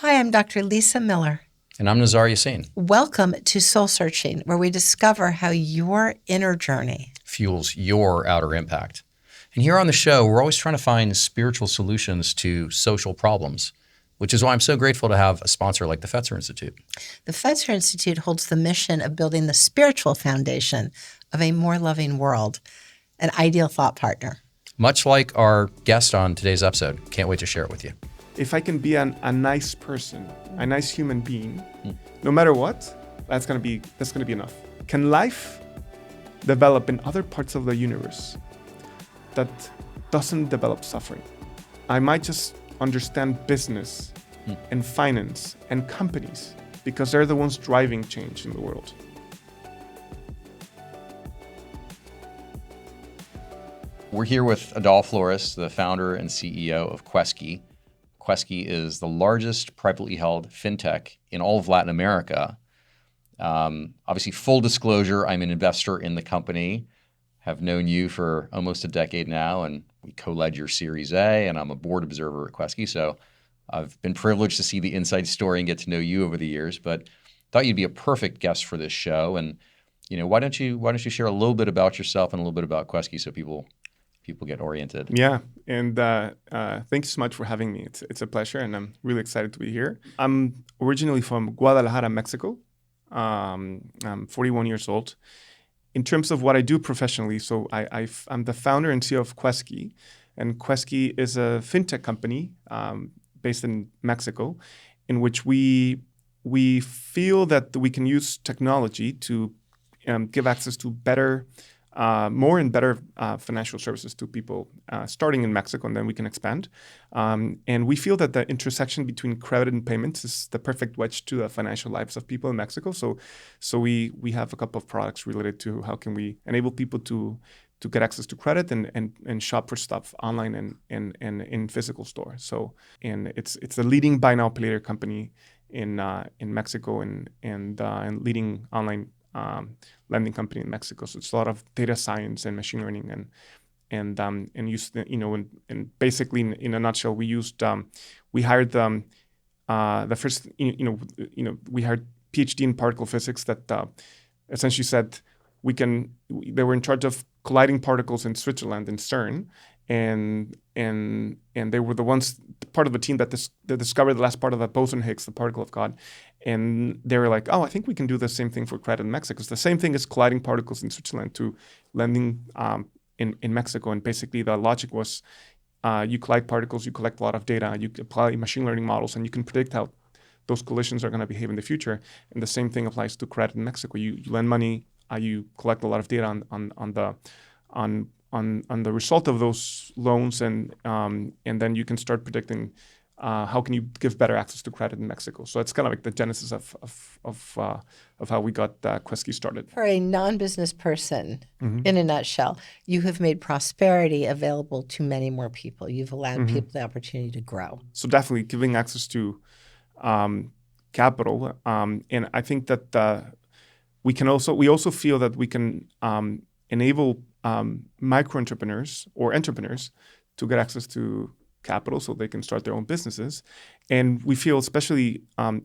Hi, I'm Dr. Lisa Miller. And I'm Nazar Yasin. Welcome to Soul Searching, where we discover how your inner journey fuels your outer impact. And here on the show, we're always trying to find spiritual solutions to social problems, which is why I'm so grateful to have a sponsor like the Fetzer Institute. The Fetzer Institute holds the mission of building the spiritual foundation of a more loving world, an ideal thought partner. Much like our guest on today's episode. Can't wait to share it with you. If I can be a nice person, a nice human being, no matter what, that's gonna be enough. Can life develop in other parts of the universe that doesn't develop suffering? I might just understand business and finance and companies because they're the ones driving change in the world. We're here with Adal Flores, the founder and CEO of Quesky. Quesky is the largest privately held fintech in all of Latin America. Obviously, full disclosure, I'm an investor in the company, have known you for almost a decade now, and we co-led your Series A, and I'm a board observer at Quesky. So I've been privileged to see the inside story and get to know you over the years, but thought you'd be a perfect guest for this show. And why don't you share a little bit about yourself and a little bit about Quesky so people get oriented. Yeah, and thanks so much for having me. It's a pleasure, and I'm really excited to be here. I'm originally from Guadalajara, Mexico. I'm 41 years old. In terms of what I do professionally, so I'm the founder and CEO of Quesky, and Quesky is a fintech company based in Mexico, in which we feel that we can use technology to give access to more and better financial services to people starting in Mexico, and then we can expand. And we feel that the intersection between credit and payments is the perfect wedge to the financial lives of people in Mexico. So we have a couple of products related to how can we enable people to get access to credit and shop for stuff online and in physical stores. So and it's the leading buy now pay later company in Mexico and leading online lending company in Mexico. So it's a lot of data science and machine learning and used, and basically in a nutshell, we hired the first, we hired PhD in particle physics that essentially said they were in charge of colliding particles in Switzerland in CERN, and they were the ones, part of the team that discovered the last part of the boson Higgs, the particle of God. And they were like, oh, I think we can do the same thing for credit in Mexico. It's the same thing as colliding particles in Switzerland to lending in Mexico. And basically the logic was you collide particles, you collect a lot of data, you apply machine learning models, and you can predict how those collisions are going to behave in the future. And the same thing applies to credit in Mexico. You lend money, you collect a lot of data on the result of those loans, and then you can start predicting how can you give better access to credit in Mexico. So it's kind of like the genesis of how we got Quesky started. For a non-business person, in a nutshell, you have made prosperity available to many more people. You've allowed people the opportunity to grow. So definitely giving access to capital, and I think that we also feel that we can enable micro entrepreneurs or entrepreneurs to get access to capital so they can start their own businesses. And we feel, especially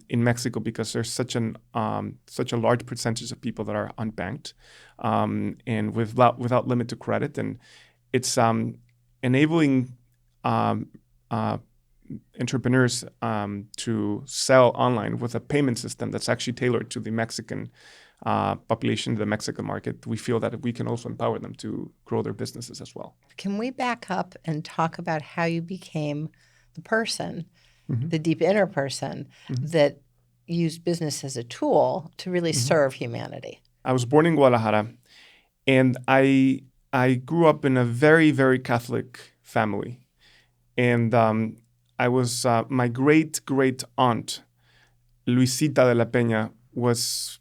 in Mexico, because there's such a large percentage of people that are unbanked and without limit to credit, and it's enabling entrepreneurs to sell online with a payment system that's actually tailored to the Mexican population, the Mexican market. We feel that we can also empower them to grow their businesses as well. Can we back up and talk about how you became the person, the deep inner person that used business as a tool to really serve humanity? I was born in Guadalajara, and I grew up in a very, very Catholic family. And I was my great aunt, Luisita de la Peña, was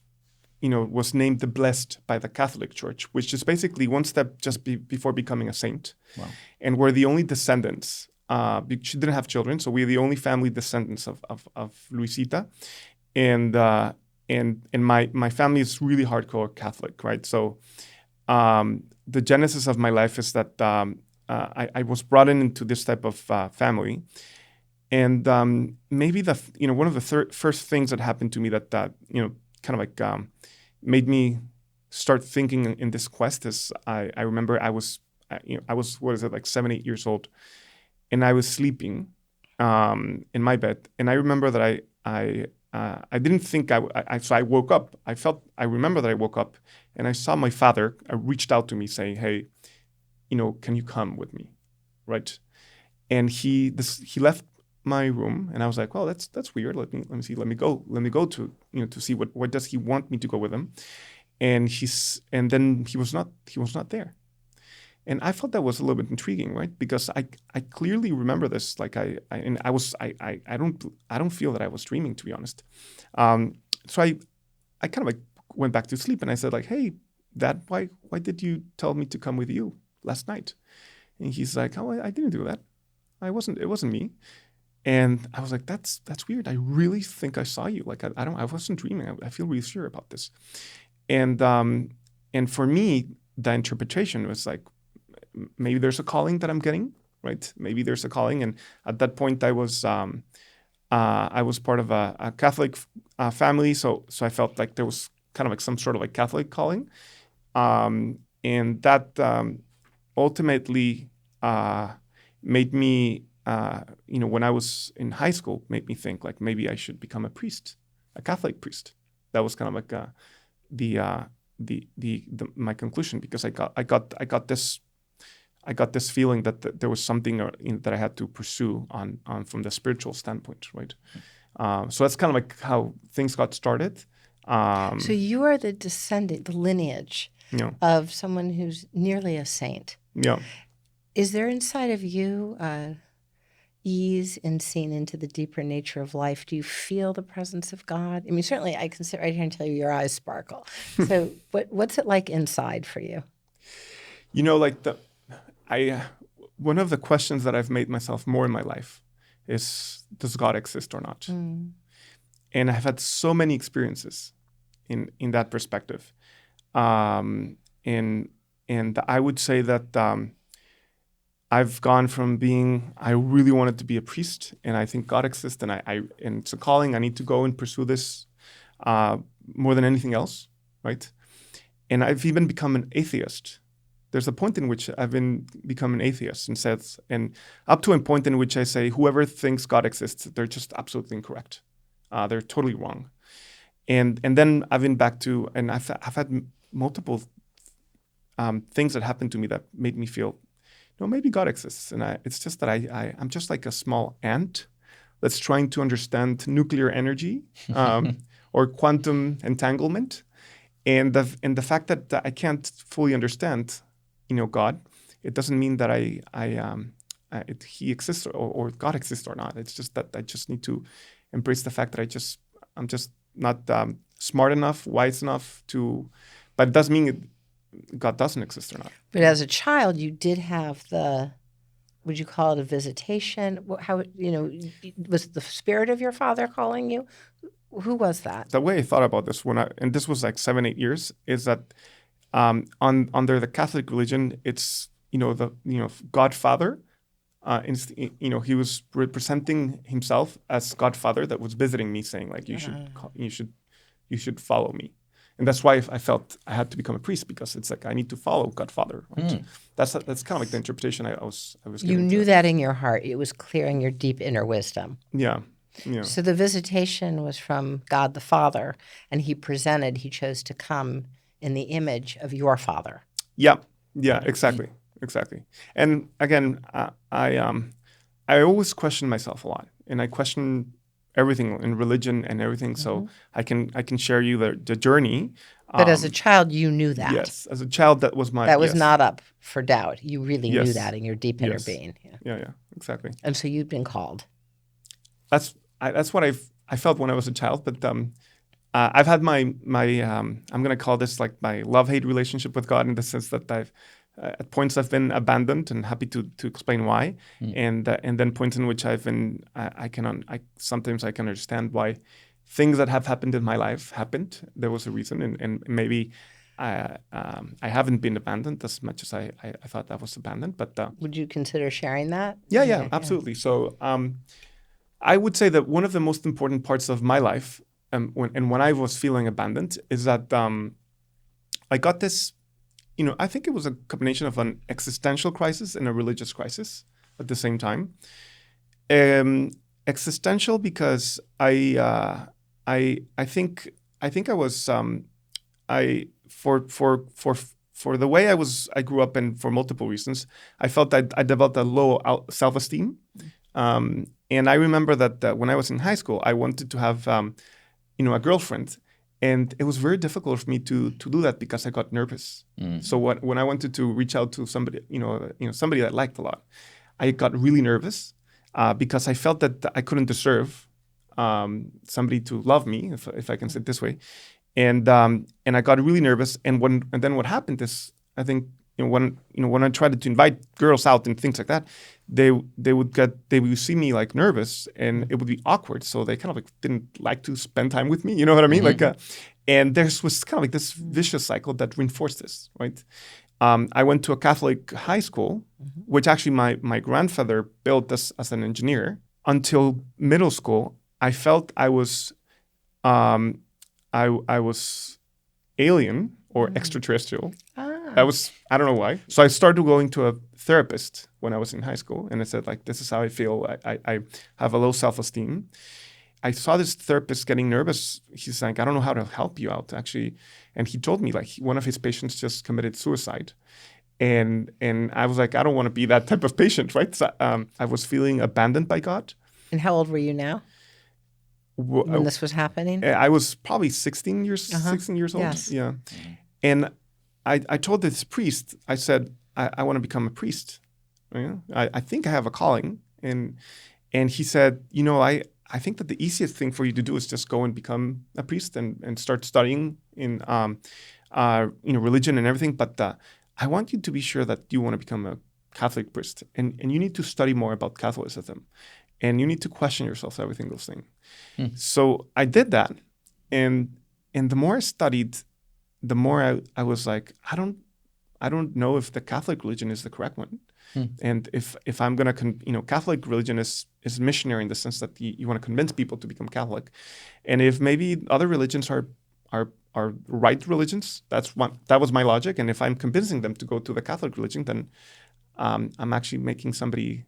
named the Blessed by the Catholic Church, which is basically one step just before becoming a saint. Wow. And we're the only descendants. She didn't have children, so we're the only family descendants of Luisita. And my family is really hardcore Catholic, right? So the genesis of my life is that I was brought into this type of family. And maybe one of the first things that happened to me that kind of like made me start thinking in this quest is I remember I was what is it, like 7-8 years old, and I was sleeping in my bed, and I remember that I didn't think so I woke up. I remember that I woke up and I saw my father reached out to me saying, "Hey, can you come with me?" Right? And he left my room, and I was like, "Well, that's weird. Let me see. Let me go to to see what does he want me to go with him." And then he was not there. And I thought that was a little bit intriguing, right? Because I clearly remember this. Like I don't feel that I was dreaming, to be honest. So I kind of like went back to sleep, and I said like, "Hey, Dad, why did you tell me to come with you last night?" And he's like, "Oh, I didn't do that. It wasn't me." And I was like, "That's weird. I really think I saw you. Like I wasn't dreaming. I feel really sure about this." And for me, the interpretation was like, maybe there's a calling that I'm getting, right? Maybe there's a calling. And at that point, I was part of a Catholic family, so I felt like there was kind of like some sort of like Catholic calling, and that ultimately made me, when I was in high school, made me think like maybe I should become a priest, a Catholic priest. That was kind of like my conclusion, because I got this feeling that there was something that I had to pursue on from the spiritual standpoint, right? So that's kind of like how things got started. So you are the descendant, the lineage of someone who's nearly a saint. Yeah. Is there inside of you ease in seeing into the deeper nature of life? Do you feel the presence of God? I mean, certainly I can sit right here and tell you your eyes sparkle. So what's it like inside for you? One of the questions that I've made myself more in my life is, does God exist or not? Mm. And I've had so many experiences in that perspective. And I would say that I've gone from being, I really wanted to be a priest, and I think God exists, and and it's a calling. I need to go and pursue this more than anything else, right? And I've even become an atheist. There's a point in which I've become an atheist, and up to a point in which I say, whoever thinks God exists, they're just absolutely incorrect. They're totally wrong. And then I've been back to, and I've had multiple things that happened to me that made me feel, maybe God exists. And it's just that I'm just like a small ant that's trying to understand nuclear energy or quantum entanglement. And the fact that I can't fully understand, God, it doesn't mean that He exists or God exists or not. It's just that I just need to embrace the fact that I'm just not smart enough, wise enough but it doesn't mean God doesn't exist or not. But as a child, you did have would you call it a visitation? How, was it the spirit of your father calling you? Who was that? The way I thought about this and this was like 7-8 years, is that under the Catholic religion, it's Godfather. He was representing himself as Godfather that was visiting me, saying like, you should follow me. And that's why I felt I had to become a priest, because it's like I need to follow Godfather. Right? That's kind of like the interpretation I was You knew that in your heart. It was clear in your deep inner wisdom. Yeah. Yeah. So the visitation was from God the Father, and he chose to come in the image of your father. Yeah, exactly. And again, I always question myself a lot, and I question everything in religion and everything. So I can share you the journey. But as a child, you knew that. Yes, as a child, that was not up for doubt. You really knew that in your deep inner being. Yeah, exactly. And so you'd been called. That's what I felt when I was a child. But I've had my I'm going to call this like my love-hate relationship with God, in the sense that at points I've been abandoned, and happy to explain why, and then points in which I've been sometimes I can understand why things that have happened in my life happened. There was a reason, and maybe I haven't been abandoned as much as I thought that was abandoned. But would you consider sharing that? Yeah, absolutely. So I would say that one of the most important parts of my life, when I was feeling abandoned, is that I got this. I think it was a combination of an existential crisis and a religious crisis at the same time. Existential because I think I was for the way I grew up, and for multiple reasons, I felt that I developed a low self-esteem. And I remember that when I was in high school, I wanted to have a girlfriend, and it was very difficult for me to do that because I got nervous. So when I wanted to reach out to somebody, somebody that I liked a lot, I got really nervous because I felt that I couldn't deserve somebody to love me, if I can say it this way. And I got really nervous. And then what happened is, I think, when I tried to invite girls out and things like that, they would see me like nervous, and it would be awkward. So they kind of like didn't like to spend time with me. You know what I mean? Mm-hmm. And there was kind of like this vicious cycle that reinforced this, right? I went to a Catholic high school, which actually my grandfather built as an engineer. Until middle school, I felt I was I was alien or extraterrestrial. I don't know why. So I started going to a therapist when I was in high school, and I said, like, this is how I feel. I have a low self-esteem. I saw this therapist getting nervous. He's like, I don't know how to help you out, actually. And he told me, like, one of his patients just committed suicide. And I was like, I don't want to be that type of patient, right? So, I was feeling abandoned by God. And how old were you now when this was happening? I was probably 16 years old. Yes. Yeah. And I told this priest, I said, I want to become a priest. I think I have a calling. And he said, I think that the easiest thing for you to do is just go and become a priest and start studying in religion and everything. But I want you to be sure that you want to become a Catholic priest. And you need to study more about Catholicism. And you need to question yourself every single thing. So I did that. And the more I studied, the more I was like, I don't know if the Catholic religion is the correct one. And if I'm going to, Catholic religion is missionary in the sense that you want to convince people to become Catholic. And if maybe other religions are right religions, that was my logic. And if I'm convincing them to go to the Catholic religion, then I'm actually making somebody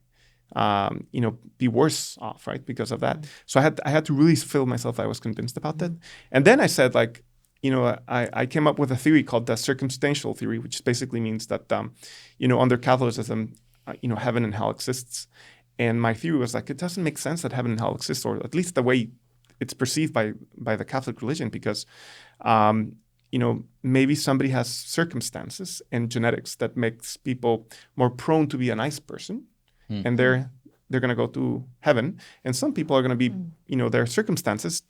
be worse off, right? Because of that. So I had to really feel myself I was convinced about that. And then I said, like, I came up with a theory called the circumstantial theory, which basically means that, under Catholicism, heaven and hell exists. And my theory was like, it doesn't make sense that heaven and hell exist, or at least the way it's perceived by the Catholic religion, because, maybe somebody has circumstances and genetics that makes people more prone to be a nice person. And they're going to go to heaven. And some people are going to be, their circumstances,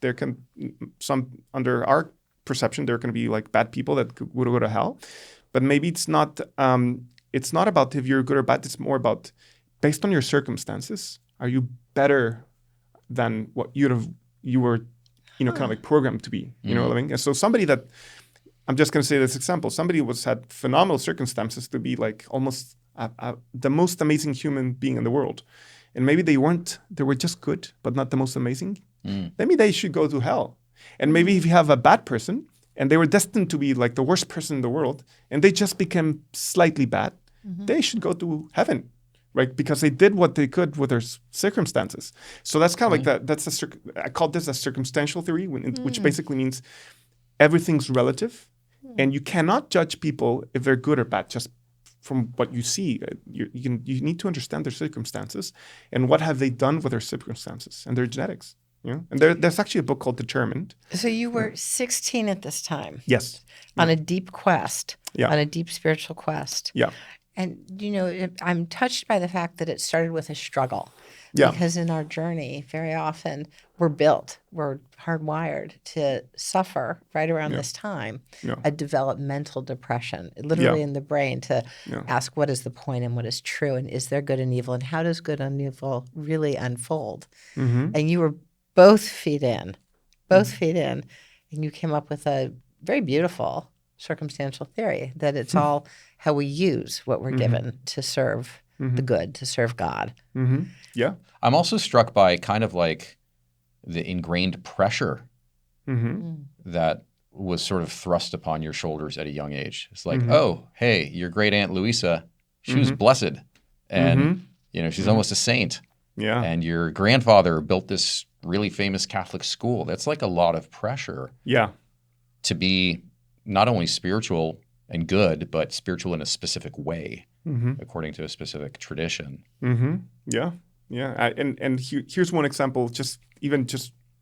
under our perception, they're going to be like bad people that would go to hell. But maybe it's not about if you're good or bad. It's more about, based on your circumstances, are you better than what you were kind of like programmed to be? You know what I mean? And so somebody that, I'm just going to say this example, somebody had phenomenal circumstances to be like almost the most amazing human being in the world. And maybe they were just good, but not the most amazing. Maybe they should go to hell. And maybe if you have a bad person and they were destined to be like the worst person in the world and they just became slightly bad, they should go to heaven, right? Because they did what they could with their circumstances. So that's kind of like I call this a circumstantial theory, which basically means everything's relative. And you cannot judge people if they're good or bad just from what you see. You need to understand their circumstances and what have they done with their circumstances and their genetics. And there's actually a book called Determined. So you were 16 at this time. Yes. On a deep quest. Yeah. On a deep spiritual quest. Yeah. And, I'm touched by the fact that it started with a struggle. Yeah. Because in our journey, very often, we're hardwired to suffer right around this time, a developmental depression, literally in the brain, to ask what is the point and what is true, and is there good and evil, and how does good and evil really unfold? And you were both feet in, and you came up with a very beautiful circumstantial theory that it's all how we use what we're given to serve the good, to serve God. Mm-hmm. Yeah. I'm also struck by kind of like the ingrained pressure Mm-hmm. that was sort of thrust upon your shoulders at a young age. It's like, Mm-hmm. oh, hey, your great aunt Louisa, she was Mm-hmm. blessed, and Mm-hmm. she's almost a saint. Yeah. And your grandfather built this really famous Catholic school. That's like a lot of pressure Yeah. to be not only spiritual and good, but spiritual in a specific way, Mm-hmm. according to a specific tradition. Mm-hmm. Yeah. Yeah. Here's one example, just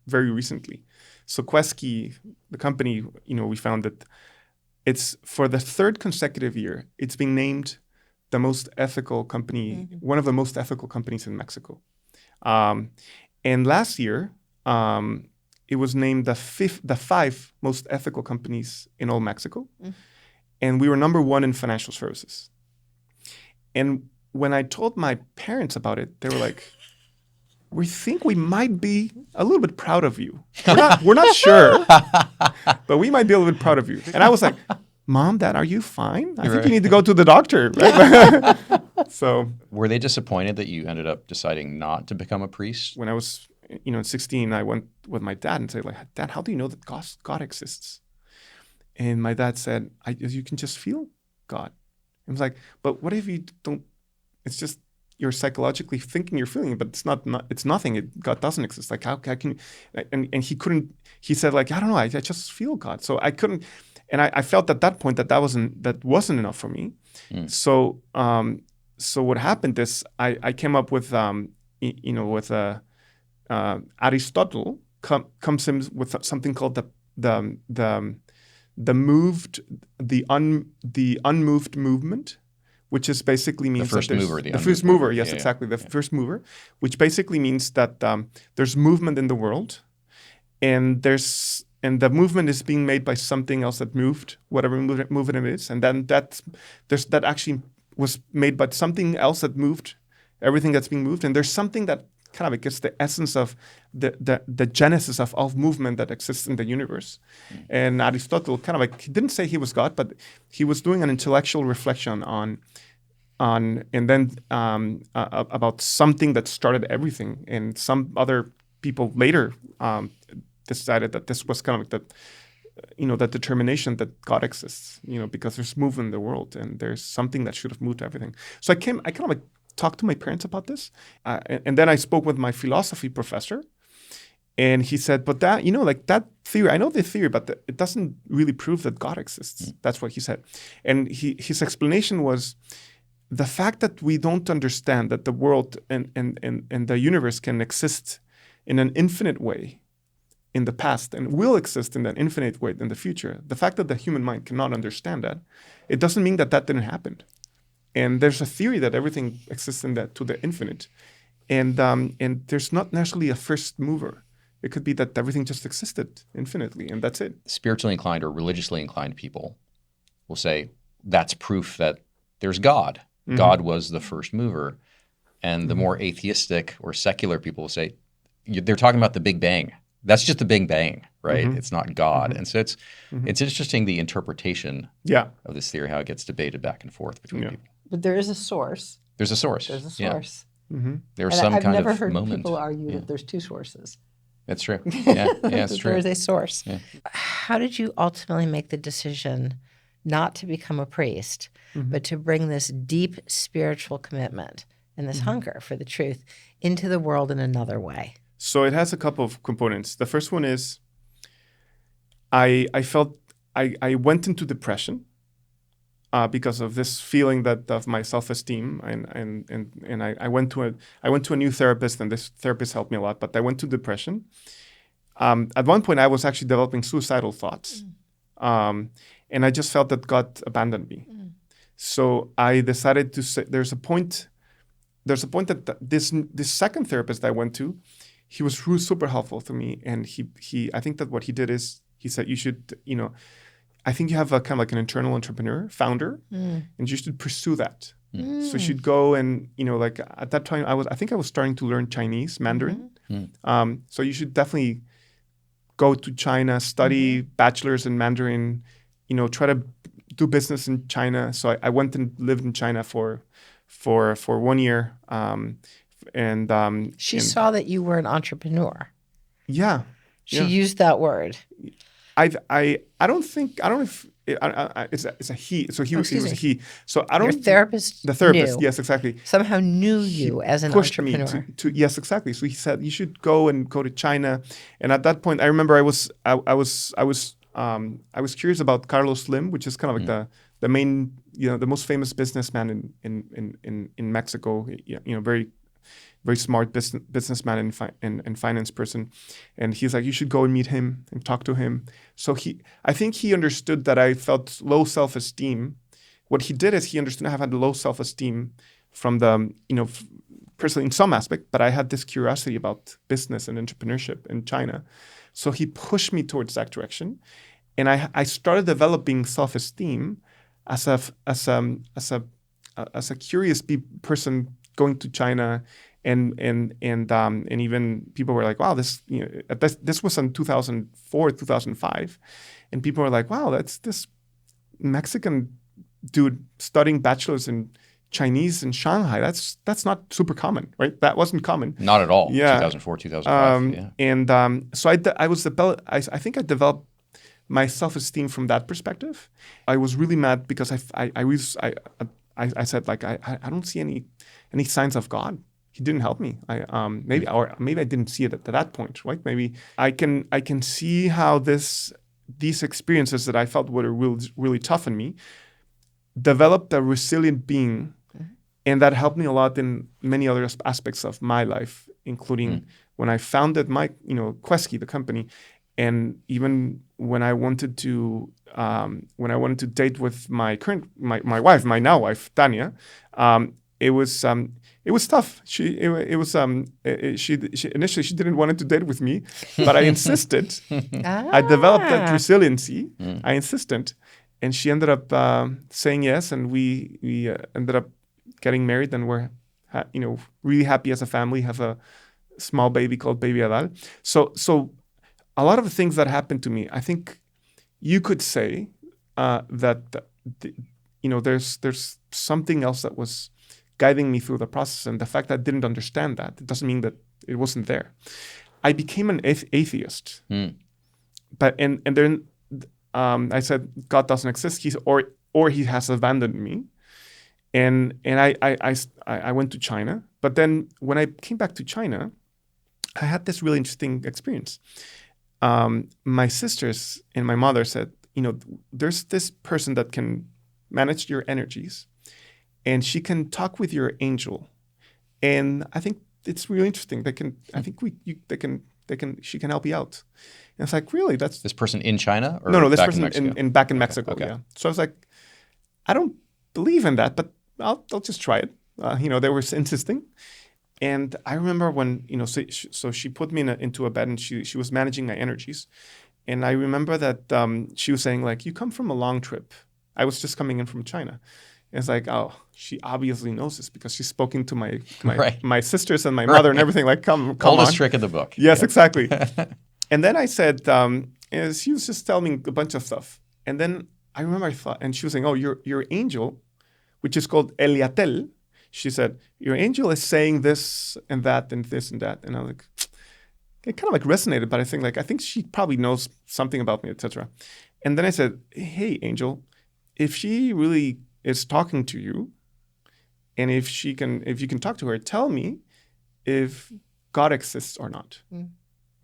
very recently. So Quesky, the company, we found that it's for the third consecutive year, it's been named the most ethical company, one of the most ethical companies in Mexico. And last year, it was named the five most ethical companies in all Mexico. And we were number one in financial services. And when I told my parents about it, they were like, we think we might be a little bit proud of you. We're not sure, but we might be a little bit proud of you. And I was like, Mom, Dad, are you fine? I think you need to go to the doctor. Right? So were they disappointed that you ended up deciding not to become a priest? When I was, 16, I went with my dad and said, like, Dad, how do you know that God exists? And my dad said, you can just feel God. I was like, but what if you don't? It's just you're psychologically thinking you're feeling it, but it's nothing. God doesn't exist. Like how can? And he couldn't. He said like I don't know. I just feel God. So I couldn't. And I felt at that point that wasn't enough for me. So what happened is I came up with Aristotle comes in with something called the unmoved movement, which is basically means the first mover. The first mover, yes, exactly. The first mover, which basically means that there's movement in the world, and the movement is being made by something else that moved, whatever movement it is, and then that actually was made by something else that moved everything that's being moved, and there's something that kind of gets the essence of the genesis of all movement that exists in the universe. And Aristotle kind of like, he didn't say he was God, but he was doing an intellectual reflection on about something that started everything. And some other people later decided that this was kind of like that determination that God exists, because there's movement in the world and there's something that should have moved everything. So I kind of like talked to my parents about this. And then I spoke with my philosophy professor, and he said, but that, like that theory, I know the theory, but it doesn't really prove that God exists. That's what he said. And his explanation was the fact that we don't understand that the world and the universe can exist in an infinite way in the past and will exist in an infinite way in the future. The fact that the human mind cannot understand that, it doesn't mean that didn't happen. And there's a theory that everything exists in that to the infinite, and there's not necessarily a first mover. It could be that everything just existed infinitely, and that's it. Spiritually inclined or religiously inclined people will say that's proof that there's God. Mm-hmm. God was the first mover, and the more atheistic or secular people will say they're talking about the Big Bang. That's just the Big Bang, right? It's not God. And so it's interesting the interpretation of this theory, how it gets debated back and forth between people. But there is a source. There's a source. There's a source. Yeah. There's some kind of moment. I've never heard people argue that there's two sources. That's true. Yeah, it's true. There is a source. Yeah. How did you ultimately make the decision not to become a priest, but to bring this deep spiritual commitment and this hunger for the truth into the world in another way? So it has a couple of components. The first one is I felt I went into depression because of this feeling of my self-esteem, and I went to a new therapist, and this therapist helped me a lot. But I went to depression. At one point, I was actually developing suicidal thoughts, and I just felt that God abandoned me. So I decided to say, there's a point that this second therapist I went to, he was super helpful to me, and he I think that what he did is he said you should I think you have a kind of like an internal founder, and you should pursue that. So you should go and like at that time I think I was starting to learn Chinese Mandarin, so you should definitely go to China, study bachelor's in Mandarin, try to do business in China. So I went and lived in China for for 1 year. She saw that you were an entrepreneur. Yeah. She used that word. I don't know if it's a he. So it was a he. So I don't. Your therapist. The therapist. Knew, Yes, exactly. somehow knew you as an Pushed me entrepreneur. to yes, exactly. So he said you should go to China. And at that point, I remember I was curious about Carlos Slim, which is kind of like the main, the most famous businessman in Mexico. Very very smart businessman and finance person. And he's like, you should go and meet him and talk to him. So I think he understood that I felt low self-esteem. What he did is he understood I have had low self-esteem from the, personally in some aspect, but I had this curiosity about business and entrepreneurship in China. So he pushed me towards that direction. And I started developing self-esteem as a curious person going to China. And even people were like, wow, this was in 2004, 2005, and people were like, wow, that's this Mexican dude studying bachelor's in Chinese in Shanghai. That's not super common, right? That wasn't common. Not at all. Yeah. 2004, 2005. Yeah. And so I think I developed my self-esteem from that perspective. I was really mad because I said, like, I don't see any signs of God. He didn't help me. Maybe I didn't see it at that point, right? Maybe I can see how these experiences that I felt were really, really tough on me developed a resilient being, and that helped me a lot in many other aspects of my life, including when I founded my Quesky, the company, and even when I wanted to date with my wife, my now wife Tanya. It was tough. She initially she didn't want to date with me, but I insisted. I developed that resiliency. I insisted, and she ended up saying yes, and we ended up getting married, and we're really happy as a family. Have a small baby called Baby Adal. So a lot of the things that happened to me, I think you could say that there's something else that was guiding me through the process, and the fact that I didn't understand that, it doesn't mean that it wasn't there. I became an atheist, but and then I said God doesn't exist. Or he has abandoned me, and I went to China. But then when I came back to China, I had this really interesting experience. My sisters and my mother said, there's this person that can manage your energies, and she can talk with your angel, and I think it's really interesting. She can help you out. And it's like, really, that's this person in China or no, this back person back in Mexico. Okay. Yeah. So I was like, I don't believe in that, but I'll just try it. They were insisting, and I remember when so she put me into a bed, and she was managing my energies, and I remember that she was saying, like, you come from a long trip. I was just coming in from China. It's like, oh, she obviously knows this because she's spoken to my sisters and my mother and everything. Like, come Oldest on. trick in the book. Yes, yeah. Exactly. And then I said, she was just telling me a bunch of stuff. And then I remember I thought, and she was saying, oh, your angel, which is called Eliatel. She said, your angel is saying this and that and this and that. And I was like, it kind of like resonated, but I think she probably knows something about me, etc. And then I said, hey, angel, if she really is talking to you, and if you can talk to her, tell me if God exists or not,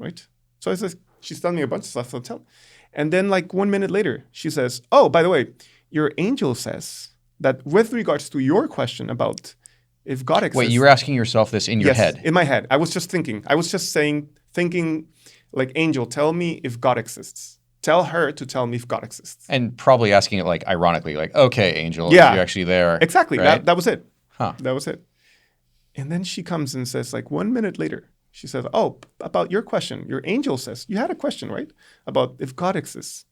right? So I said, she's telling me a bunch of stuff. So tell, and then like 1 minute later, she says, "Oh, by the way, your angel says that with regards to your question about if God exists." Wait, you were asking yourself this in your head? In my head. I was just thinking. I was just thinking, like, angel, tell me if God exists. Tell her to tell me if God exists. And probably asking it like ironically, like, okay, angel, yeah, are you actually there? Exactly. Right? That was it. Huh. That was it. And then she comes and says, like 1 minute later, she says, oh, about your question, your angel says, you had a question, right? About if God exists.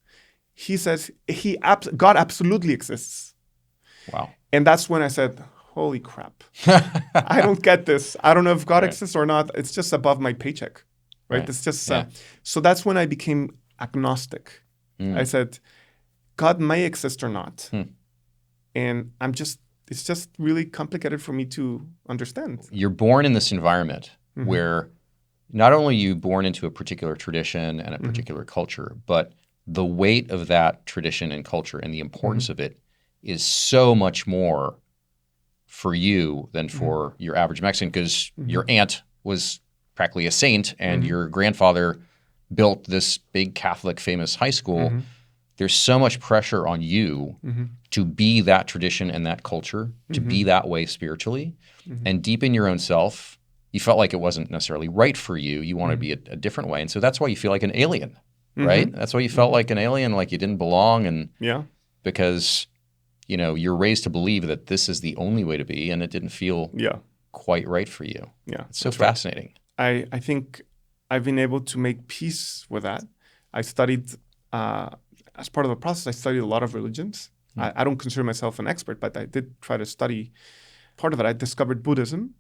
He says, God absolutely exists. Wow. And that's when I said, holy crap. I don't get this. I don't know if God exists or not. It's just above my paycheck, right? It's just, so that's when I became agnostic. I said, God may exist or not. And I'm just it's just really complicated for me to understand. You're born in this environment where not only are you born into a particular tradition and a particular culture, but the weight of that tradition and culture and the importance of it is so much more for you than for your average Mexican, because your aunt was practically a saint and your grandfather built this big Catholic famous high school. There's so much pressure on you to be that tradition and that culture, to be that way spiritually. And deep in your own self, you felt like it wasn't necessarily right for you. You wanted to be a different way. And so that's why you feel like an alien, right? That's why you felt like an alien, like you didn't belong. And because, you know, you're raised to believe that this is the only way to be, and it didn't feel quite right for you. It's so fascinating. Right. I think I've been able to make peace with that. I studied, as part of the process, I studied a lot of religions. I don't consider myself an expert, but I did try to study part of it. I discovered Buddhism,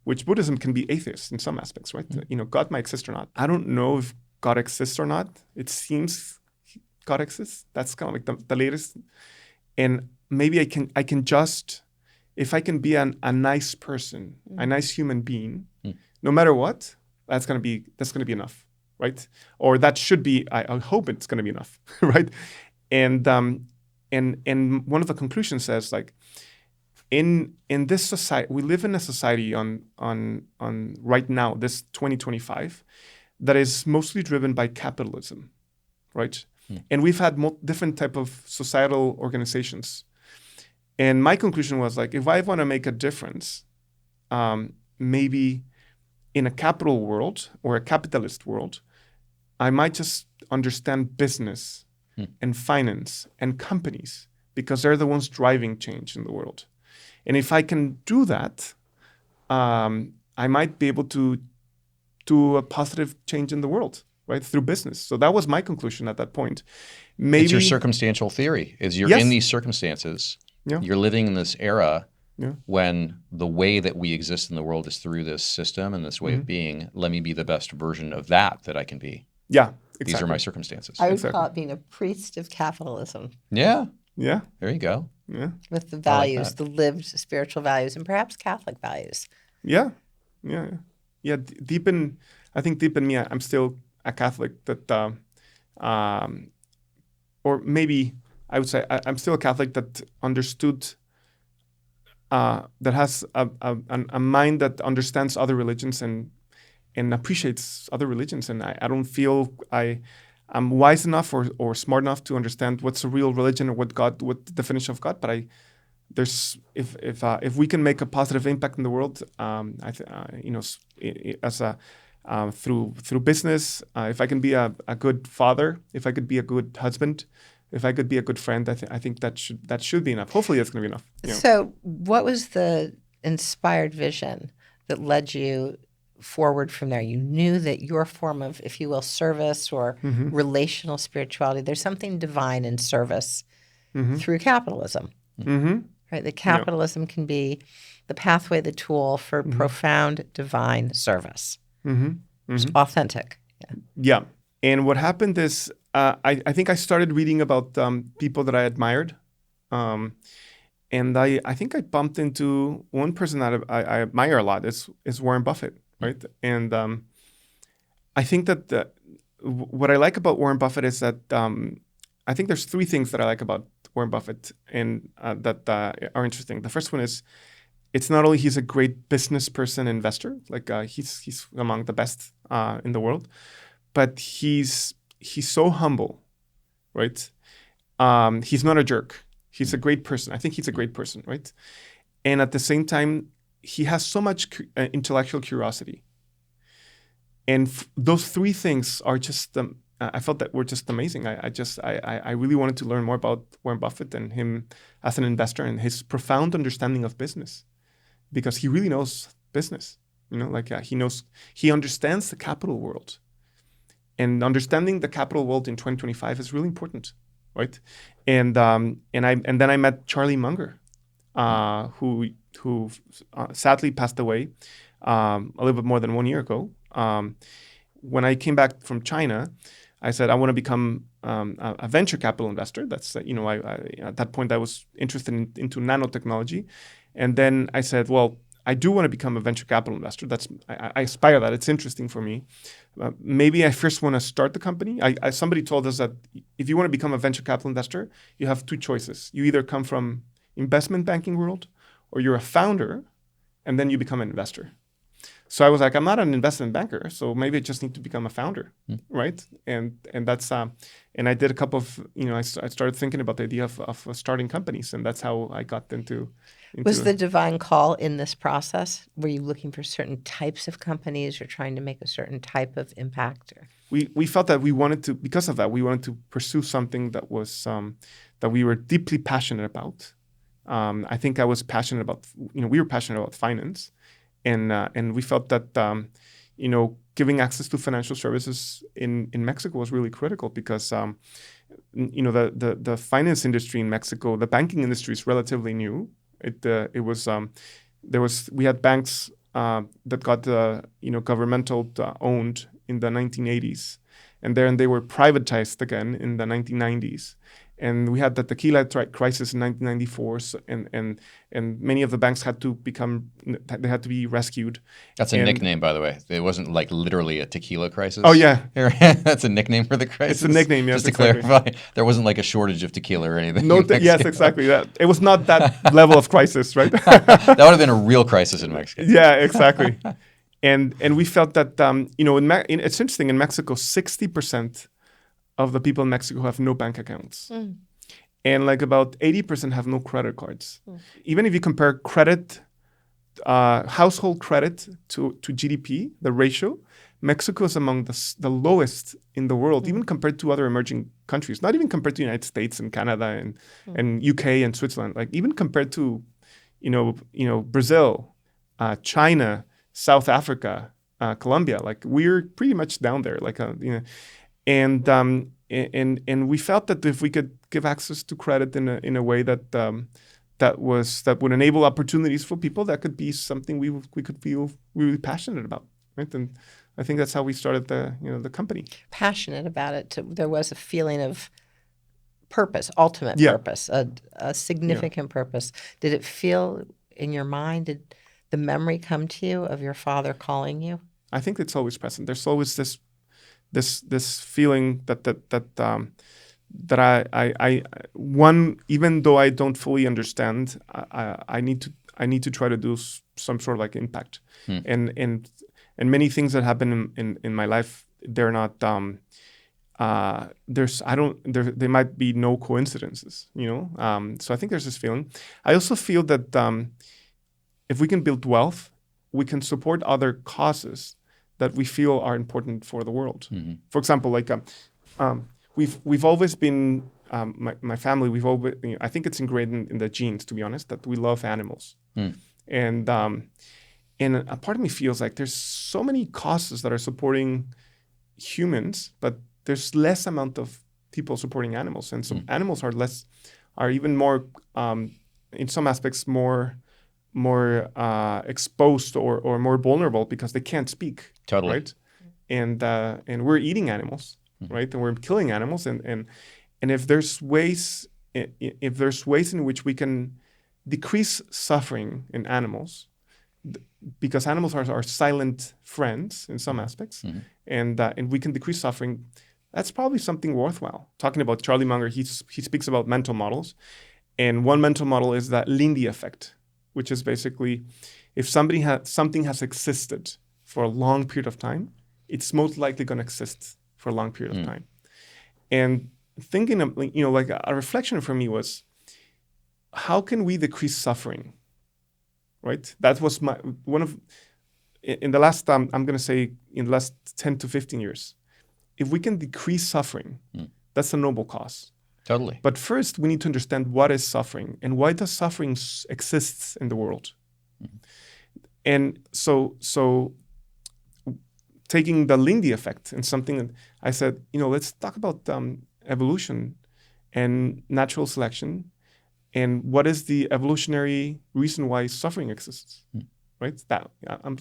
which Buddhism can be atheist in some aspects, right? You know, God might exist or not. I don't know if God exists or not. It seems God exists. That's kind of like the latest. And maybe I can just, if I can be a nice person, a nice human being, no matter what, that's gonna be enough, right? Or that should be. I hope it's gonna be enough, right? And one of the conclusions says, like, in this society, we live in a society on right now, this 2025, that is mostly driven by capitalism, right? And we've had different type of societal organizations. And my conclusion was, like, if I want to make a difference, maybe in a capital world or a capitalist world, I might just understand business and finance and companies, because they're the ones driving change in the world. And if I can do that, I might be able to do a positive change in the world, right, through business. So that was my conclusion at that point. Maybe it's your circumstantial theory. Is you're in these circumstances, you're living in this era when the way that we exist in the world is through this system and this way of being. Let me be the best version of that I can be. Yeah, exactly. These are my circumstances. I would call it being a priest of capitalism. Yeah. Yeah. There you go. Yeah. With the values, the lived spiritual values, and perhaps Catholic values. Yeah. Deep in me, I'm still a Catholic. That, or maybe I would say I'm still a Catholic that understood, that has a mind that understands other religions and appreciates other religions. And I don't feel I'm wise enough or smart enough to understand what's a real religion or what the definition of God. But if we can make a positive impact in the world, through business, if I can be a good father, if I could be a good husband, if I could be a good friend, I think that should be enough. Hopefully, that's going to be enough. So, what was the inspired vision that led you forward from there? You knew that your form of, if you will, service or relational spirituality, there's something divine in service through capitalism. Right? That capitalism can be the pathway, the tool for profound divine service. It's authentic. Yeah. And what happened is, I think I started reading about people that I admired. And I think I bumped into one person that I admire a lot. Is Warren Buffett, right? And I think that what I like about Warren Buffett is that I think there's three things that I like about Warren Buffett and that are interesting. The first one is, it's not only he's a great business person, investor, like he's among the best in the world, but he's so humble, right? He's not a jerk. He's a great person. I think he's a great person, right? And at the same time, he has so much intellectual curiosity. And those three things are just, I felt that were just amazing. I really wanted to learn more about Warren Buffett and him as an investor and his profound understanding of business, because he really knows business. He understands the capital world. And understanding the capital world in 2025 is really important, right? And then I met Charlie Munger, who sadly passed away a little bit more than 1 year ago. When I came back from China, I said I want to become a venture capital investor. That's I at that point I was interested into nanotechnology, and then I said, well, I do want to become a venture capital investor. I aspire that. It's interesting for me. Maybe I first want to start the company. Somebody told us that if you want to become a venture capital investor, you have two choices. You either come from investment banking world, or you're a founder, and then you become an investor. So I was like, I'm not an investment banker, so maybe I just need to become a founder, right? And that's and I did a couple of I started thinking about the idea of starting companies, and that's how I got into. Was the divine call in this process? Were you looking for certain types of companies or trying to make a certain type of impact? Or? We felt that we wanted to, because of that, we wanted to pursue something that was that we were deeply passionate about. I think I was passionate about, we were passionate about finance. And we felt that giving access to financial services in Mexico was really critical because the finance industry in Mexico, the banking industry is relatively new. We had banks that got governmental owned in the 1980s, and then they were privatized again in the 1990s. And we had the tequila crisis in 1994, and many of the banks had to be rescued. That's a nickname, by the way. It wasn't like literally a tequila crisis. Oh yeah, that's a nickname for the crisis. It's a nickname, yes. Just to clarify, there wasn't like a shortage of tequila or anything. No, yes, exactly. It was not that level of crisis, right? That would have been a real crisis in Mexico. Yeah, exactly. And we felt that it's interesting, in Mexico, 60% of the people in Mexico have no bank accounts. And like about 80% have no credit cards. Even if you compare credit, household credit to GDP, the ratio, Mexico is among the lowest in the world, even compared to other emerging countries, not even compared to the United States and Canada and UK and Switzerland, like even compared to, Brazil, China, South Africa, Colombia, like we're pretty much down there, and we felt that if we could give access to credit in a way that would enable opportunities for people, that could be something we could feel really passionate about, right? And I think that's how we started the company. Passionate about it. There was a feeling of purpose, ultimate purpose, a significant purpose. Did it feel in your mind? Did the memory come to you of your father calling you? I think it's always present. There's always this feeling that I even though I don't fully understand, I need to try to do some sort of like impact. And many things that happen in my life, they're not there might be no coincidences, so I think there's this feeling. I also feel that if we can build wealth, we can support other causes that we feel are important for the world. For example, like we've always been my family. We've always I think it's ingrained in the genes, to be honest, that we love animals. And a part of me feels like there's so many causes that are supporting humans, but there's less amount of people supporting animals, and some animals are even more in some aspects more exposed or more vulnerable because they can't speak. Totally. Right? And we're eating animals, right? And we're killing animals, and if there's ways in which we can decrease suffering in animals, because animals are our silent friends in some aspects, and we can decrease suffering, that's probably something worthwhile. Talking about Charlie Munger, he speaks about mental models, and one mental model is that Lindy effect, which is basically if something has existed for a long period of time, it's most likely going to exist for a long period of time. And thinking of, like a reflection for me was, how can we decrease suffering? Right? That was in the last, I'm going to say in the last 10 to 15 years, if we can decrease suffering, that's a noble cause. Totally. But first, we need to understand what is suffering and why does suffering exists in the world. And so taking the Lindy effect and something that I said, let's talk about evolution and natural selection and what is the evolutionary reason why suffering exists, right? That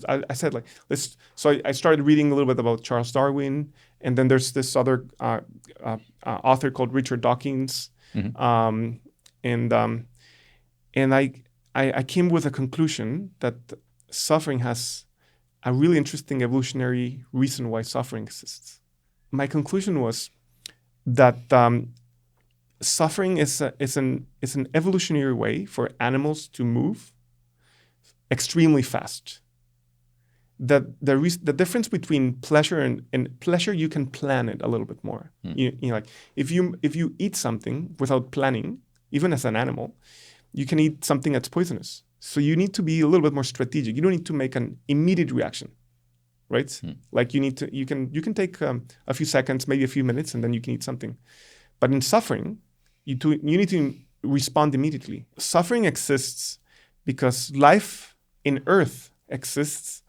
I said, like, let's. So I started reading a little bit about Charles Darwin And then there's this other author called Richard Dawkins. Mhm. And I came with a conclusion that suffering has a really interesting evolutionary reason why suffering exists. My conclusion was that suffering is an evolutionary way for animals to move extremely fast. That the difference between pleasure and pleasure, you can plan it a little bit more. Like if you eat something without planning, even as an animal, you can eat something that's poisonous. So you need to be a little bit more strategic. You don't need to make an immediate reaction, right? Like you can take a few seconds, maybe a few minutes, and then you can eat something. But in suffering, you need to respond immediately. Suffering exists because life in Earth exists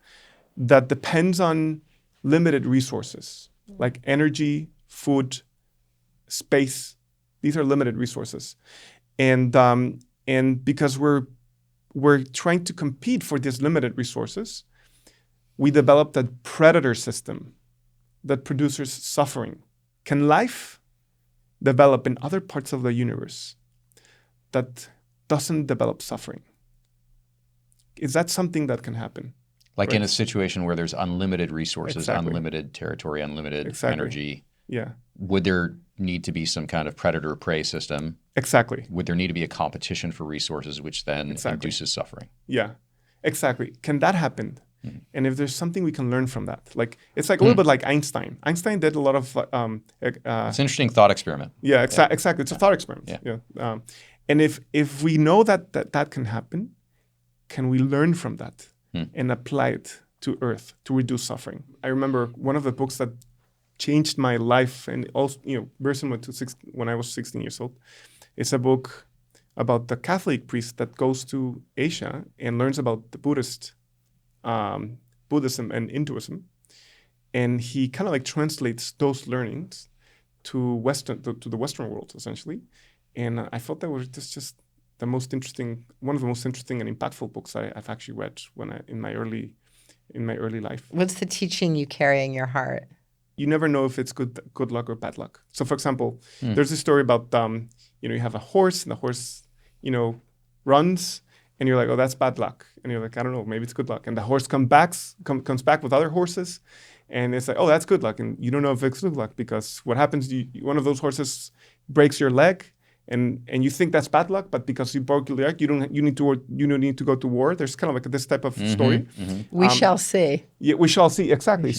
that depends on limited resources, like energy, food, space. These are limited resources. And because we're trying to compete for these limited resources, we developed a predator system that produces suffering. Can life develop in other parts of the universe that doesn't develop suffering? Is that something that can happen? Like Right. in a situation where there's unlimited resources, Exactly. unlimited territory, unlimited Exactly. energy, Yeah, would there need to be some kind of predator-prey system? exactly. Would there need to be a competition for resources, which then Exactly. induces suffering? Yeah, exactly. Can that happen? And if there's something we can learn from that, like it's like a little bit like Einstein. Einstein did a lot of It's an interesting thought experiment. yeah, exactly. It's a thought experiment. Yeah. And if we know that can happen, can we learn from that and apply it to Earth to reduce suffering? I remember one of the books that changed my life, and also very similar to when I was 16 years old. It's a book about the Catholic priest that goes to Asia and learns about the Buddhism and Hinduism, and he kind of like translates those learnings to the Western world essentially. And I felt that was just one of the most interesting and impactful books I've actually read in my early life. What's the teaching you carry in your heart? You never know if it's good luck or bad luck. So, for example, there's a story about you have a horse, and the horse runs, and you're like, oh, that's bad luck, and you're like, I don't know, maybe it's good luck, and the horse comes back with other horses, and it's like, oh, that's good luck, and you don't know if it's good luck because what happens? One of those horses breaks your leg, and you think that's bad luck, but because you broke your leg, you don't need to go to war. There's kind of like this type of story. We shall see. Yeah, we shall see. Exactly.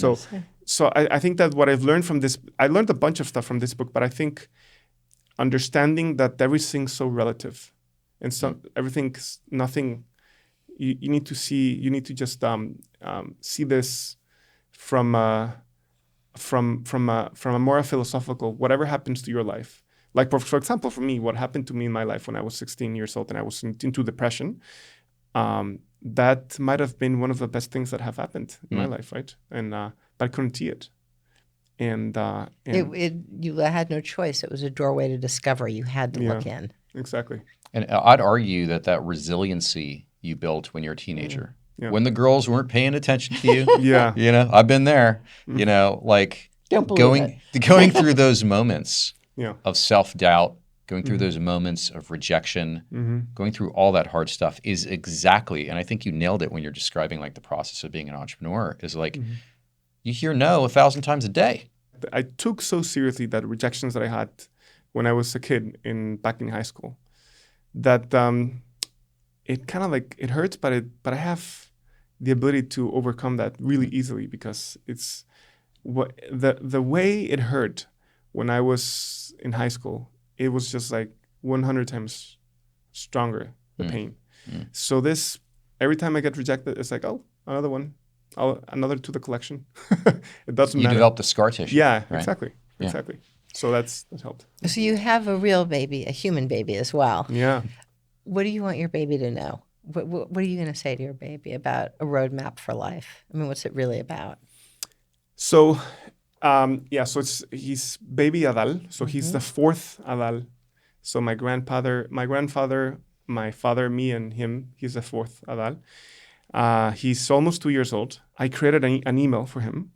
So I think that what I've learned from this, I learned a bunch of stuff from this book, but I think understanding that everything's so relative, and so everything's nothing. You need to just see this from a more philosophical. Whatever happens to your life, like for example, for me, what happened to me in my life when I was 16 years old and I was into depression. That might have been one of the best things that have happened in my life, right? And but I couldn't see it. And You had no choice. It was a doorway to discover. You had to look in. Exactly. And I'd argue that resiliency you built when you're a teenager, when the girls weren't paying attention to you, Yeah. I've been there, like Don't believe going through those moments Yeah. of self-doubt, going through those moments of rejection, going through all that hard stuff is exactly, and I think you nailed it when you're describing like the process of being an entrepreneur, is like you hear no 1,000 times a day. I took so seriously that rejections that I had when I was a kid back in high school, that it kind of like it hurts, but I have the ability to overcome that really easily because it's the way it hurt when I was in high school. It was just like 100 times stronger, the pain. So every time I get rejected, it's like, oh, another one. Another to the collection. It doesn't matter. You developed the scar tissue. Yeah, right? exactly. So that helped. So you have a real baby, a human baby as well. Yeah. What do you want your baby to know? What are you going to say to your baby about a roadmap for life? I mean, what's it really about? So, so he's baby Adal. So he's the fourth Adal. So my grandfather, my father, me, and him. He's the fourth Adal. He's almost 2 years old. I created an email for him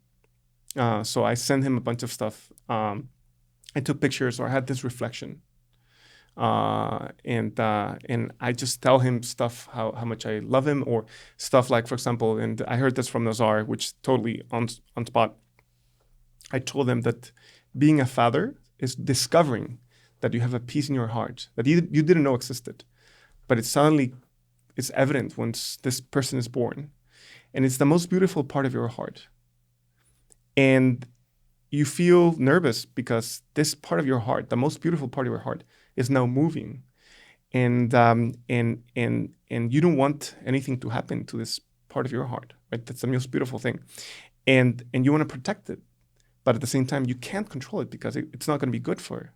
So I sent him a bunch of stuff. I took pictures, or I had this reflection, and I just tell him stuff how much I love him, or stuff like, for example, and I heard this from Nazar, which totally on spot. I told him that being a father is discovering that you have a peace in your heart that you didn't know existed, but it's evident once this person is born, and it's the most beautiful part of your heart. And you feel nervous because this part of your heart, the most beautiful part of your heart, is now moving, and you don't want anything to happen to this part of your heart, right? That's the most beautiful thing, and you want to protect it, but at the same time you can't control it because it's not going to be good for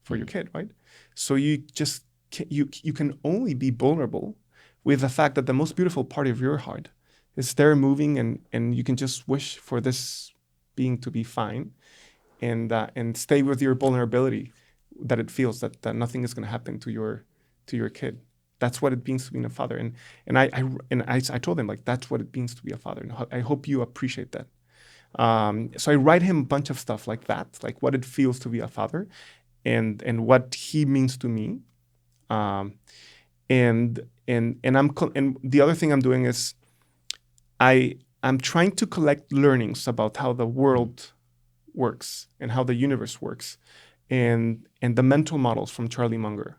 your kid, right? So you just you can only be vulnerable with the fact that the most beautiful part of your heart is there moving, and you can just wish for this being to be fine, and stay with your vulnerability, that it feels that nothing is going to happen to your kid. That's what it means to be a father, and I told him, like, that's what it means to be a father, and I hope you appreciate that. So I write him a bunch of stuff like that, like what it feels to be a father, and what he means to me, and the other thing I'm doing is I'm trying to collect learnings about how the world works and how the universe works, and the mental models from Charlie Munger,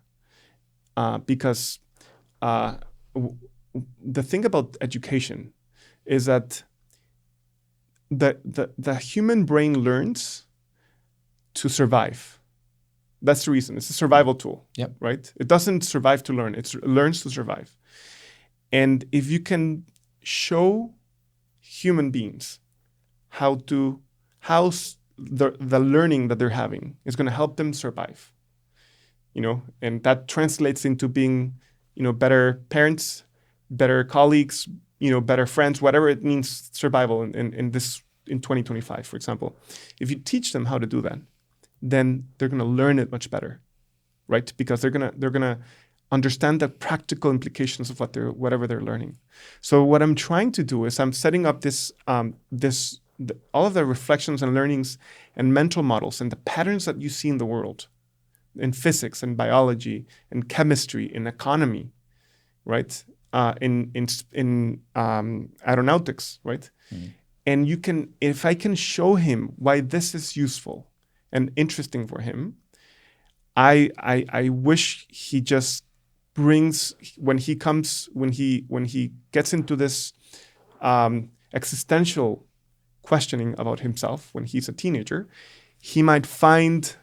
because the thing about education is that the human brain learns to survive. That's the reason. It's a survival tool, Yep. right? It doesn't survive to learn. It learns to survive. And if you can show human beings how the learning that they're having is going to help them survive, and that translates into being, better parents, better colleagues, better friends, whatever it means, survival in 2025, for example. If you teach them how to do that, then they're going to learn it much better, right? Because they're gonna understand the practical implications of whatever they're learning. So what I'm trying to do is I'm setting up all of the reflections and learnings and mental models and the patterns that you see in the world, in physics and biology and chemistry, in economy, right? In aeronautics, right? Mm-hmm. And if I can show him why this is useful and interesting for him, I wish he just brings, when he gets into this existential questioning about himself when he's a teenager, he might find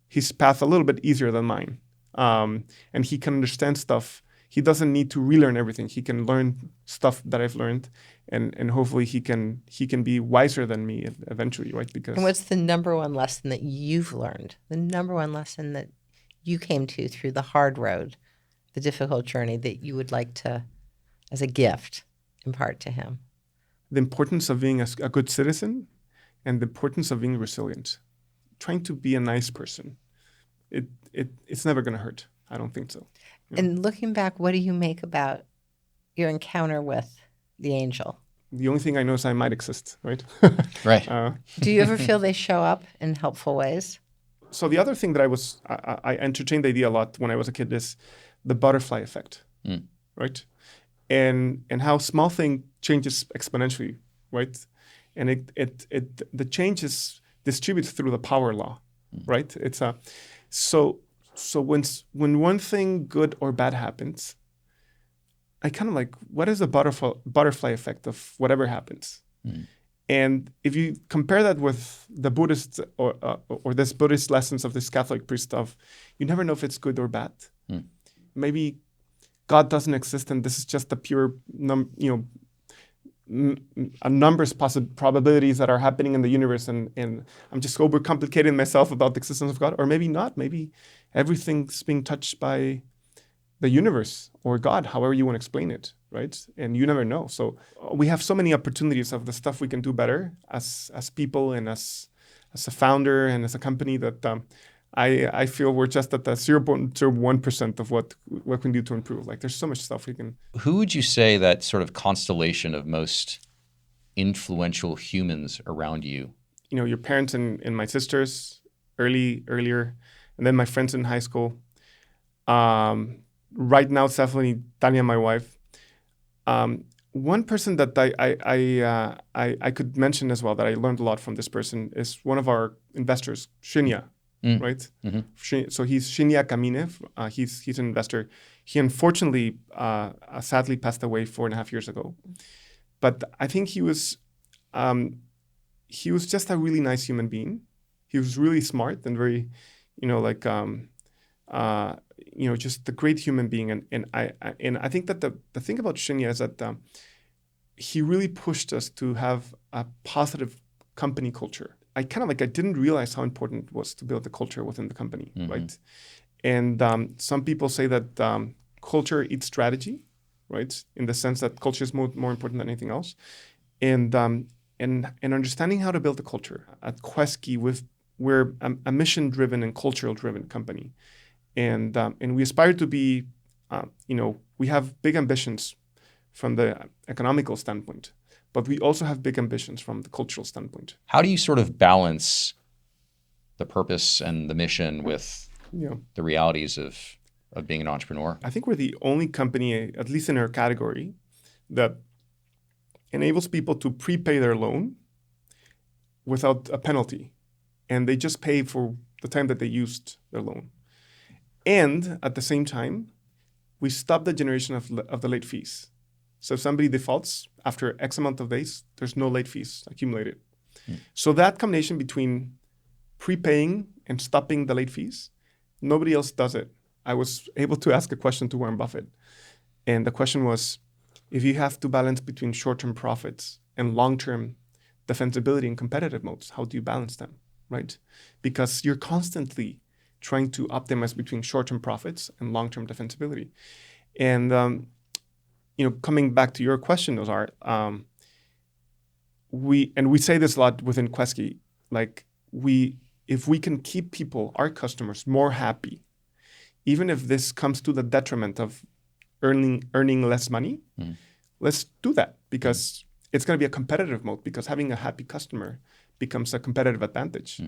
his path a little bit easier than mine, and he can understand stuff. He doesn't need to relearn everything. He can learn stuff that I've learned, and hopefully he can be wiser than me eventually, right? And what's the number one lesson that you've learned? The number one lesson that you came to through the hard road, the difficult journey, that you would like to, as a gift, impart to him? The importance of being a good citizen, and the importance of being resilient. Trying to be a nice person. It's never going to hurt. I don't think so. And looking back, what do you make about your encounter with the angel? The only thing I know is I might exist, right? Right. Do you ever feel they show up in helpful ways? So the other thing that I entertained the idea a lot when I was a kid is the butterfly effect, right? And how small thing changes exponentially, right? And the change is distributed through the power law, right? It's so when one thing good or bad happens, I kind of like, what is the butterfly effect of whatever happens? And if you compare that with the Buddhist or this Buddhist lessons of this Catholic priest stuff, you never know if it's good or bad. Maybe God doesn't exist, and this is just a pure, numbers probabilities that are happening in the universe, and I'm just overcomplicating myself about the existence of God. Or maybe not. Maybe everything's being touched by the universe or God, however you want to explain it, right? And you never know. So we have so many opportunities of the stuff we can do better as people and as a founder and as a company that I feel we're just at the 0.01% of what we can do to improve. Like, there's so much stuff we can. Who would you say that sort of constellation of most influential humans around you your parents and my sisters earlier, and then my friends in high school. Right now, it's definitely Tanya, my wife. One person that I could mention as well that I learned a lot from this person is one of our investors, Shinya, right? So he's Shinya Kamine. He's an investor. He unfortunately, sadly, passed away 4.5 years ago. But I think he was just a really nice human being. He was really smart and very, just a great human being. And I think that the thing about Shinya is that he really pushed us to have a positive company culture. I didn't realize how important it was to build the culture within the company, right? And some people say that culture eats strategy, right? In the sense that culture is more important than anything else. And understanding how to build a culture. At Quesky, we're a mission-driven and cultural-driven company. And we aspire to be, we have big ambitions from the economical standpoint, but we also have big ambitions from the cultural standpoint. How do you sort of balance the purpose and the mission with the realities of being an entrepreneur? I think we're the only company, at least in our category, that enables people to prepay their loan without a penalty. And they just pay for the time that they used their loan. And at the same time, we stop the generation of the late fees. So if somebody defaults after X amount of days, there's no late fees accumulated. So that combination between prepaying and stopping the late fees, nobody else does it. I was able to ask a question to Warren Buffett. And the question was, if you have to balance between short-term profits and long-term defensibility and competitive modes, how do you balance them, right? Because you're constantly trying to optimize between short-term profits and long-term defensibility. And, coming back to your question, Nazar, we say this a lot within Quesky, if we can keep people, our customers, more happy, even if this comes to the detriment of earning less money, let's do that because it's going to be a competitive mode because having a happy customer becomes a competitive advantage.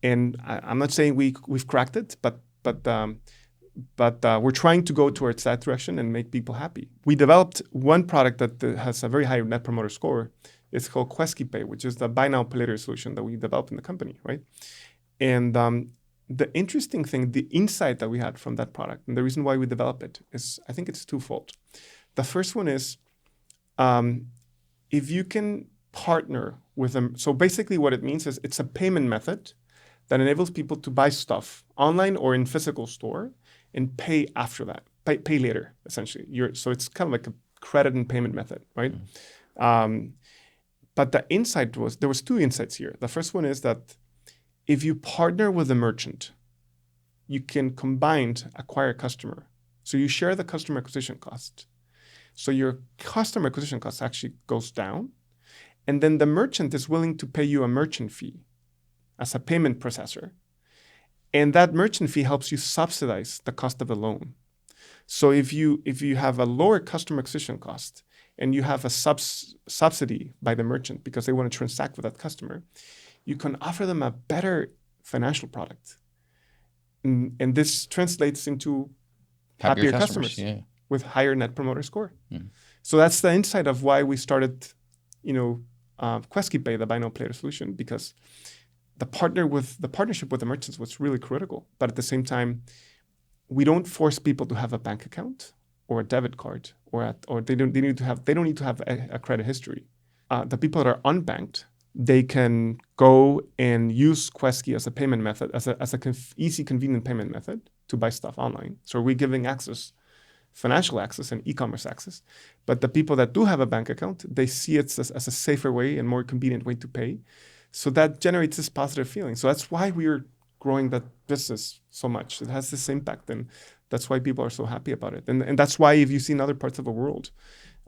And I'm not saying we've cracked it, but we're trying to go towards that direction and make people happy. We developed one product that has a very high net promoter score. It's called Quesky Pay, which is the buy now pay later solution that we developed in the company, right? And the interesting thing, the insight that we had from that product, and the reason why we developed it is, I think it's twofold. The first one is, if you can partner with them. So basically what it means is it's a payment method that enables people to buy stuff online or in physical store and pay after that, pay later, essentially. So it's kind of like a credit and payment method, right? But the insight there was two insights here. The first one is that if you partner with a merchant, you can combine acquire a customer. So you share the customer acquisition cost. So your customer acquisition cost actually goes down. And then the merchant is willing to pay you a merchant fee as a payment processor. And that merchant fee helps you subsidize the cost of the loan. So if you have a lower customer acquisition cost and you have a subsidy by the merchant because they want to transact with that customer, you can offer them a better financial product. And this translates into happier customers with higher net promoter score. So that's the insight of why we started, Quesky Pay, the buy now pay later solution, because the partnership with the merchants was really critical. But at the same time, we don't force people to have a bank account or a debit card, or they don't need to have a credit history. The people that are unbanked, they can go and use Quesky as a payment method, as a easy, convenient payment method to buy stuff online. So we're giving access, financial access and e-commerce access. But the people that do have a bank account, they see it as a safer way and more convenient way to pay. So that generates this positive feeling. So that's why we're growing that business so much. It has this impact, and that's why people are so happy about it. And that's why if you see in other parts of the world,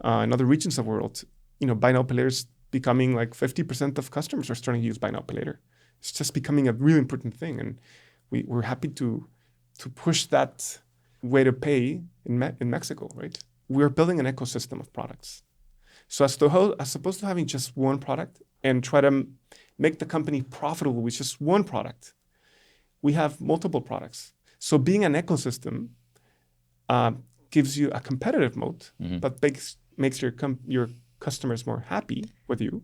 in other regions of the world, buy now pay later is becoming like 50% of customers are starting to use buy now pay later. It's just becoming a really important thing, and we're happy to push that way to pay in Mexico, right? We're building an ecosystem of products. So as opposed to having just one product and try to make the company profitable with just one product. We have multiple products. So being an ecosystem gives you a competitive moat, but makes your customers more happy with you,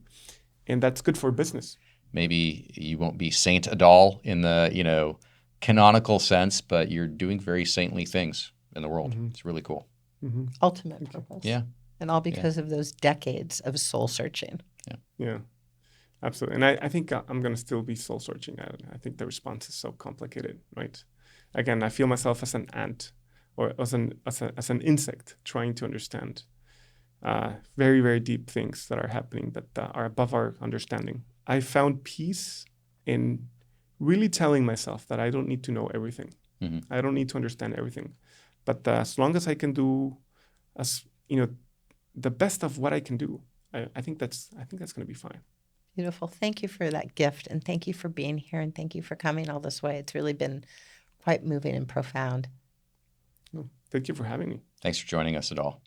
and that's good for business. Maybe you won't be Saint Adal in the canonical sense, but you're doing very saintly things in the world. It's really cool. Ultimate purpose. Yeah. And all because of those decades of soul searching. Yeah, absolutely. And I think I'm going to still be soul searching. I think the response is so complicated, right? Again, I feel myself as an ant or as an insect trying to understand very, very deep things that are happening that are above our understanding. I found peace in really telling myself that I don't need to know everything. I don't need to understand everything. But as long as I can do the best of what I can do, I think that's going to be fine. Beautiful. Thank you for that gift, and thank you for being here, and thank you for coming all this way. It's really been quite moving and profound. Thank you for having me. Thanks for joining us, Adal.